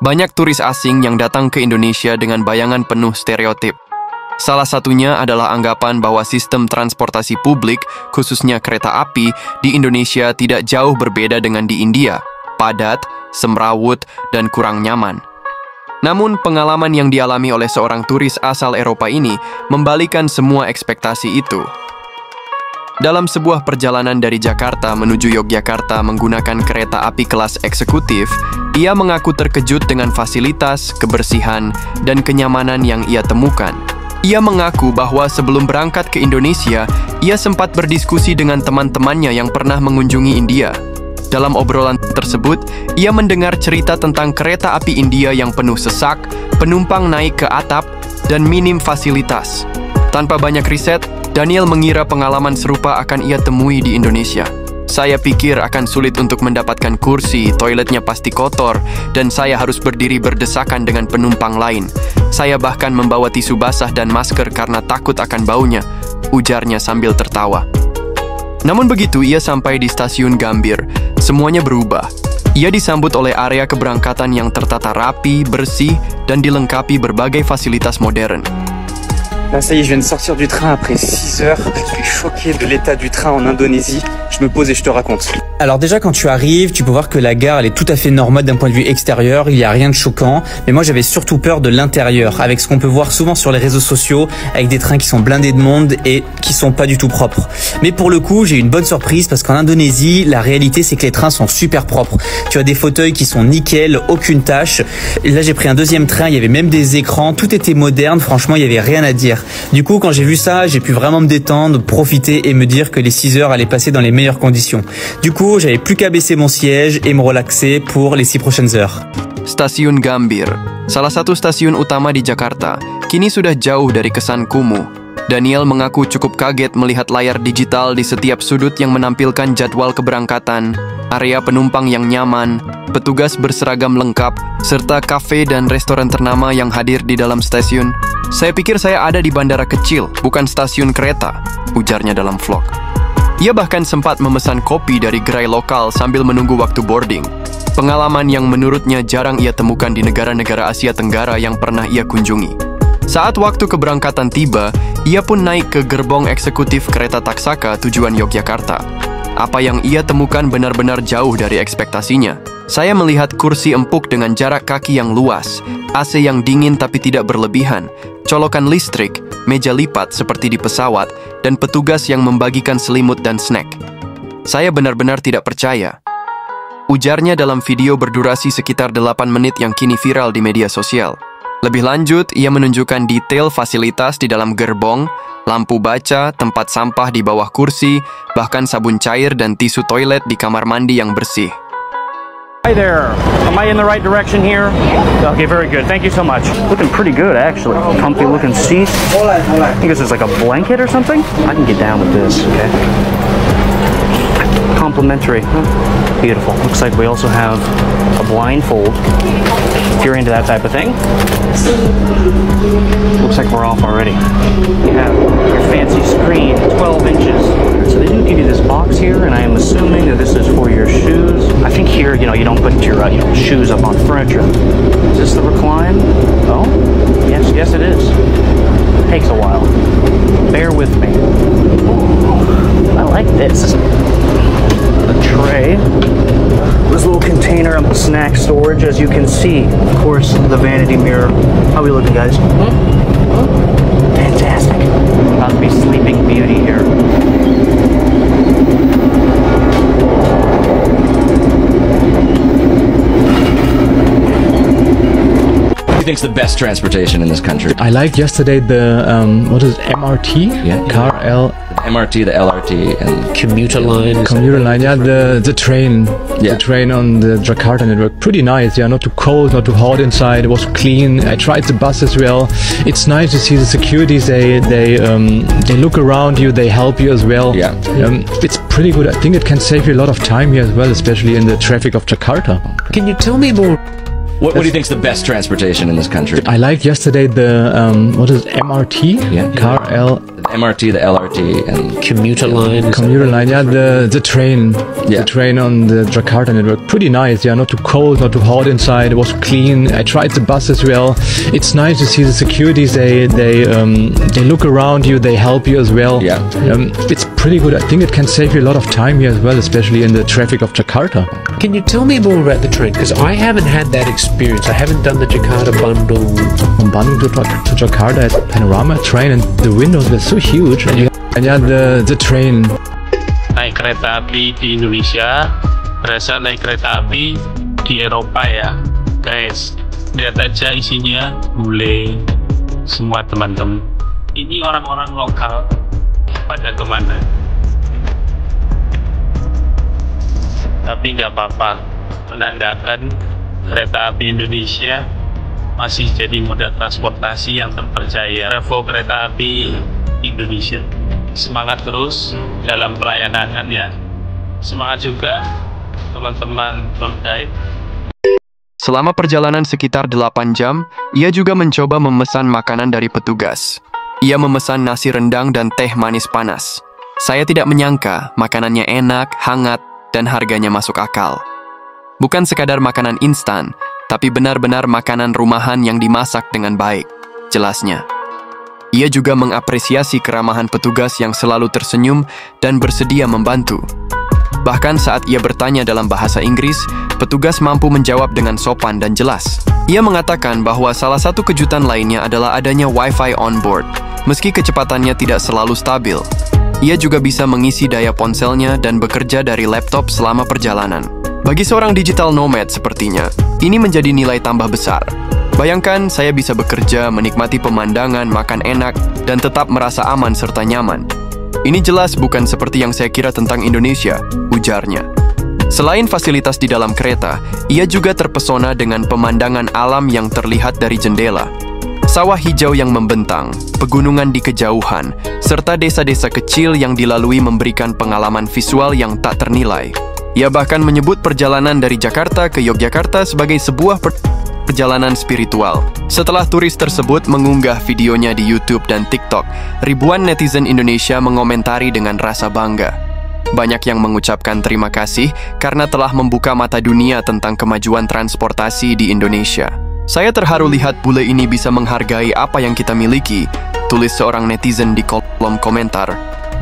Banyak turis asing yang datang ke Indonesia dengan bayangan penuh stereotip. Salah satunya adalah anggapan bahwa sistem transportasi publik, khususnya kereta api, di Indonesia tidak jauh berbeda dengan di India, padat, semrawut, dan kurang nyaman. Namun, pengalaman yang dialami oleh seorang turis asal Eropa ini membalikan semua ekspektasi itu. Dalam sebuah perjalanan dari Jakarta menuju Yogyakarta menggunakan kereta api kelas eksekutif, ia mengaku terkejut dengan fasilitas, kebersihan, dan kenyamanan yang ia temukan. Ia mengaku bahwa sebelum berangkat ke Indonesia, ia sempat berdiskusi dengan teman-temannya yang pernah mengunjungi India. Dalam obrolan tersebut, ia mendengar cerita tentang kereta api India yang penuh sesak, penumpang naik ke atap, dan minim fasilitas. Tanpa banyak riset, Daniel mengira pengalaman serupa akan ia temui di Indonesia. Saya pikir akan sulit untuk mendapatkan kursi, toiletnya pasti kotor, dan saya harus berdiri berdesakan dengan penumpang lain. Saya bahkan membawa tisu basah dan masker karena takut akan baunya, ujarnya sambil tertawa. Namun begitu ia sampai di stasiun Gambir, semuanya berubah. Ia disambut oleh area keberangkatan yang tertata rapi, bersih, dan dilengkapi berbagai fasilitas modern. Là, ça y est, je viens de sortir du train après 6 heures. Je suis choqué de l'état du train en Indonésie. Je me pose et je te raconte. Alors déjà, quand tu arrives, tu peux voir que la gare, elle est tout à fait normale d'un point de vue extérieur. Il n'y a rien de choquant. Mais moi, j'avais surtout peur de l'intérieur, avec ce qu'on peut voir souvent sur les réseaux sociaux, avec des trains qui sont blindés de monde et qui sont pas du tout propres. Mais pour le coup, j'ai eu une bonne surprise parce qu'en Indonésie, la réalité, c'est que les trains sont super propres. Tu as des fauteuils qui sont nickel, aucune tache. Et là, j'ai pris un deuxième train, il y avait même des écrans, tout était moderne. Franchement, il y avait rien à dire. Du coup, quand j'ai vu ça, j'ai pu vraiment me détendre, profiter et me dire que les 6 heures allaient passer dans les meilleures conditions. Du coup, j'avais plus qu'à baisser mon siège et me relaxer pour les 6 prochaines heures. Stasiun Gambir, salah satu stasiun utama di Jakarta, kini sudah jauh dari kesan kumuh. Daniel mengaku cukup kaget melihat layar digital di setiap sudut yang menampilkan jadwal keberangkatan, area penumpang yang nyaman, petugas berseragam lengkap, serta kafe dan restoran ternama yang hadir di dalam stasiun. Saya pikir saya ada di bandara kecil, bukan stasiun kereta, ujarnya dalam vlog. Ia bahkan sempat memesan kopi dari gerai lokal sambil menunggu waktu boarding. Pengalaman yang menurutnya jarang ia temukan di negara-negara Asia Tenggara yang pernah ia kunjungi. Saat waktu keberangkatan tiba, ia pun naik ke gerbong eksekutif kereta Taksaka tujuan Yogyakarta. Apa yang ia temukan benar-benar jauh dari ekspektasinya. Saya melihat kursi empuk dengan jarak kaki yang luas, AC yang dingin tapi tidak berlebihan, colokan listrik, meja lipat seperti di pesawat, dan petugas yang membagikan selimut dan snack. Saya benar-benar tidak percaya. Ujarnya dalam video berdurasi sekitar 8 menit yang kini viral di media sosial. Lebih lanjut, ia menunjukkan detail fasilitas di dalam gerbong, lampu baca, tempat sampah di bawah kursi, bahkan sabun cair dan tisu toilet di kamar mandi yang bersih. Hi there. Am I in the right direction here? Okay, very good. Thank you so much. Looking pretty good, actually. Comfy looking seats. I think this is like a blanket or something. I can get down with this, okay? Complimentary. Beautiful. Looks like we also have a blindfold if you're into that type of thing. Looks like we're off already. You have your fancy screen, 12 inches. So they do give you this box here, and I am assuming that this is for your shoes. I think here, you don't put your shoes up on furniture. Is this the recline? Oh, yes it is. Takes a while. Bear with me. I like this. A tray. This little container of snack storage, as you can see. Of course, the vanity mirror. How we looking, guys? Fantastic. About to be Sleeping Beauty here. Who thinks the best transportation in this country? I liked yesterday the what is it, MRT? Yeah. Car L. MRT, the LRT, and commuter line. Commuter line, yeah, the train. Yeah. The train on the Jakarta network. Pretty nice, yeah, not too cold, not too hot inside. It was clean. I tried the bus as well. It's nice to see the securities. They look around you. They help you as well. Yeah. It's pretty good. I think it can save you a lot of time here as well, especially in the traffic of Jakarta. Can you tell me more What do you think is the best transportation in this country? I liked yesterday the what is it, MRT? Yeah. The MRT, the LRT, and Commuter line. commuter line. Yeah, the train. Yeah. The train on the Jakarta network. Pretty nice. Yeah, not too cold, not too hot inside. It was clean. I tried the bus as well. It's nice to see the securities. They look around you. They help you as well. Yeah. It's pretty good. I think it can save you a lot of time here as well, especially in the traffic of Jakarta. Can you tell me more about the train? Because I haven't had that experience. I haven't done the Jakarta-Bandung. From Bandung to Jakarta at Panorama train, and the windows were so huge. And yeah, the train. Naik kereta api di Indonesia berasa naik kereta api di Eropa ya guys. Lihat aja isinya bule semua teman-teman. Ini orang-orang lokal pada kemana? Tapi nggak apa-apa, menandakan kereta api Indonesia masih jadi moda transportasi yang terpercaya. Revo Kereta Api Indonesia, semangat terus dalam pelayanannya. Semangat juga teman-teman tour guide. Selama perjalanan sekitar 8 jam, ia juga mencoba memesan makanan dari petugas. Ia memesan nasi rendang dan teh manis panas. Saya tidak menyangka makanannya enak, hangat, dan harganya masuk akal. Bukan sekadar makanan instan, tapi benar-benar makanan rumahan yang dimasak dengan baik, jelasnya. Ia juga mengapresiasi keramahan petugas yang selalu tersenyum dan bersedia membantu. Bahkan saat ia bertanya dalam bahasa Inggris, petugas mampu menjawab dengan sopan dan jelas. Ia mengatakan bahwa salah satu kejutan lainnya adalah adanya Wi-Fi on board, meski kecepatannya tidak selalu stabil. Ia juga bisa mengisi daya ponselnya dan bekerja dari laptop selama perjalanan. Bagi seorang digital nomad sepertinya, ini menjadi nilai tambah besar. Bayangkan saya bisa bekerja, menikmati pemandangan, makan enak, dan tetap merasa aman serta nyaman. Ini jelas bukan seperti yang saya kira tentang Indonesia, ujarnya. Selain fasilitas di dalam kereta, ia juga terpesona dengan pemandangan alam yang terlihat dari jendela. Sawah hijau yang membentang, pegunungan di kejauhan, serta desa-desa kecil yang dilalui memberikan pengalaman visual yang tak ternilai. Ia bahkan menyebut perjalanan dari Jakarta ke Yogyakarta sebagai sebuah perjalanan spiritual. Setelah turis tersebut mengunggah videonya di YouTube dan TikTok, ribuan netizen Indonesia mengomentari dengan rasa bangga. Banyak yang mengucapkan terima kasih karena telah membuka mata dunia tentang kemajuan transportasi di Indonesia. Saya terharu lihat bule ini bisa menghargai apa yang kita miliki, tulis seorang netizen di kolom komentar.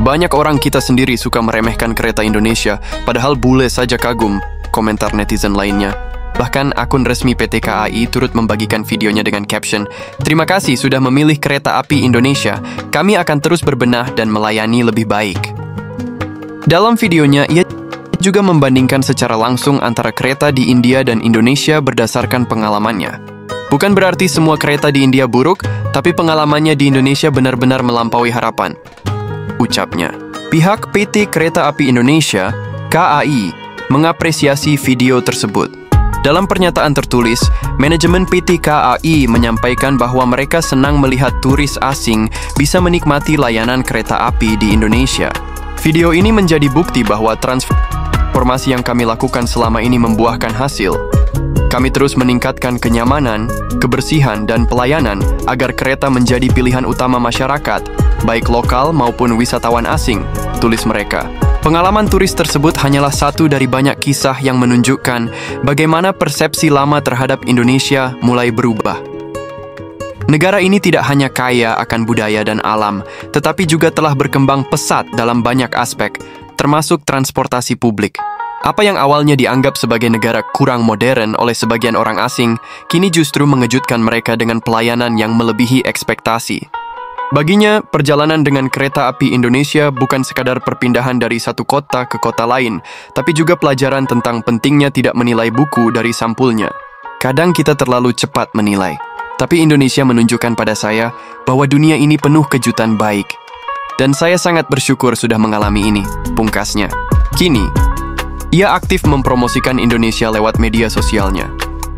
Banyak orang kita sendiri suka meremehkan kereta Indonesia, padahal bule saja kagum, komentar netizen lainnya. Bahkan akun resmi PT KAI turut membagikan videonya dengan caption, "Terima kasih sudah memilih kereta api Indonesia. Kami akan terus berbenah dan melayani lebih baik." Dalam videonya, ia juga membandingkan secara langsung antara kereta di India dan Indonesia berdasarkan pengalamannya. Bukan berarti semua kereta di India buruk, tapi pengalamannya di Indonesia benar-benar melampaui harapan, ucapnya. Pihak PT Kereta Api Indonesia, KAI, mengapresiasi video tersebut. Dalam pernyataan tertulis, manajemen PT KAI menyampaikan bahwa mereka senang melihat turis asing bisa menikmati layanan kereta api di Indonesia. Video ini menjadi bukti bahwa transformasi yang kami lakukan selama ini membuahkan hasil. Kami terus meningkatkan kenyamanan, kebersihan, dan pelayanan agar kereta menjadi pilihan utama masyarakat, baik lokal maupun wisatawan asing, tulis mereka. Pengalaman turis tersebut hanyalah satu dari banyak kisah yang menunjukkan bagaimana persepsi lama terhadap Indonesia mulai berubah. Negara ini tidak hanya kaya akan budaya dan alam, tetapi juga telah berkembang pesat dalam banyak aspek, termasuk transportasi publik. Apa yang awalnya dianggap sebagai negara kurang modern oleh sebagian orang asing, kini justru mengejutkan mereka dengan pelayanan yang melebihi ekspektasi. Baginya, perjalanan dengan kereta api Indonesia bukan sekadar perpindahan dari satu kota ke kota lain, tapi juga pelajaran tentang pentingnya tidak menilai buku dari sampulnya. Kadang kita terlalu cepat menilai, tapi Indonesia menunjukkan pada saya bahwa dunia ini penuh kejutan baik. Dan saya sangat bersyukur sudah mengalami ini, pungkasnya. Kini, ia aktif mempromosikan Indonesia lewat media sosialnya.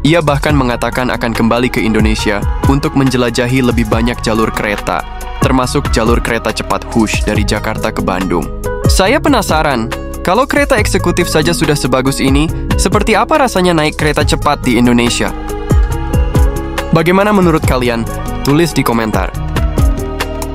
Ia bahkan mengatakan akan kembali ke Indonesia untuk menjelajahi lebih banyak jalur kereta, termasuk jalur kereta cepat Hush dari Jakarta ke Bandung. Saya penasaran, kalau kereta eksekutif saja sudah sebagus ini, seperti apa rasanya naik kereta cepat di Indonesia? Bagaimana menurut kalian? Tulis di komentar.